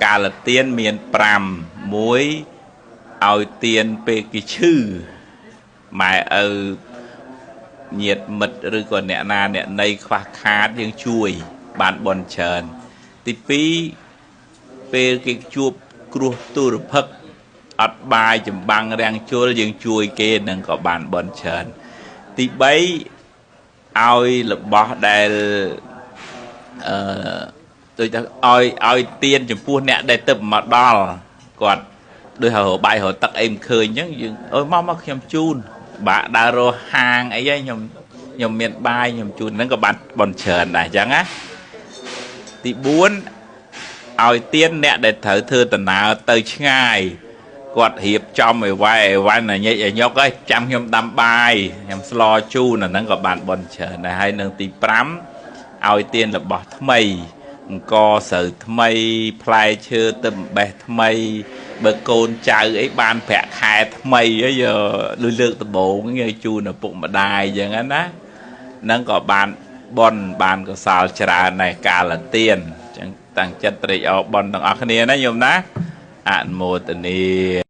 កាលទានមាន5មួយឲ្យទានពេលគេឈឺម៉ែឪញាតិមិត្តឬក៏អ្នកណាអ្នកណីខ្វះខាតយើងជួយបានបន់ច្រើនទី2ពេលគេជួបគ្រោះទុរភិក្សអត់បាយចម្បាំងរាំងជលយើងជួយគេនឹងក៏បានបន់ច្រើនទី3ឲ្យរបស់ដែលដូចថាឲ្យទៀនចំពោះអ្នកដែលទៅមកដល់គាត់ដូចហៅបាយរទឹកអីមិនឃើញអញ្ចឹងយើងអើមកខ្ញុំជូនបាក់ដើររកហាងអីហ្នឹងខ្ញុំមានបាយខ្ញុំជូនហ្នឹងក៏បានបន់ច្រើនដែរអញ្ចឹងណាទី4ឲ្យទៀនអ្នកដែលត្រូវធ្វើដំណើរទៅឆ្ងាយគាត់រៀបចំឲ្យវ៉ាន់ញិចឲ្យញុកឯងចាំខ្ញុំដាំបាយខ្ញុំស្លជូនអាហ្នឹងក៏បានបន់ច្រើនដែរហើយនឹងទី5ឲ្យទៀនរបស់ថ្មីអង្គស្រូវថ្មីផ្លែឈើទឹមបេះថ្មីបើកូនចៅអីបានប្រាក់ខែថ្មីអីលើកដំបូងឲ្យជូនឪពុកម្ដាយអញ្ចឹងណាហ្នឹងក៏បានបន់បានកសលច្រើនដែរកាលទានអញ្ចឹងតាំងចិត្តត្រេកអរបន់ទាំងអស់គ្នាណាញោមណាអនុមោទនា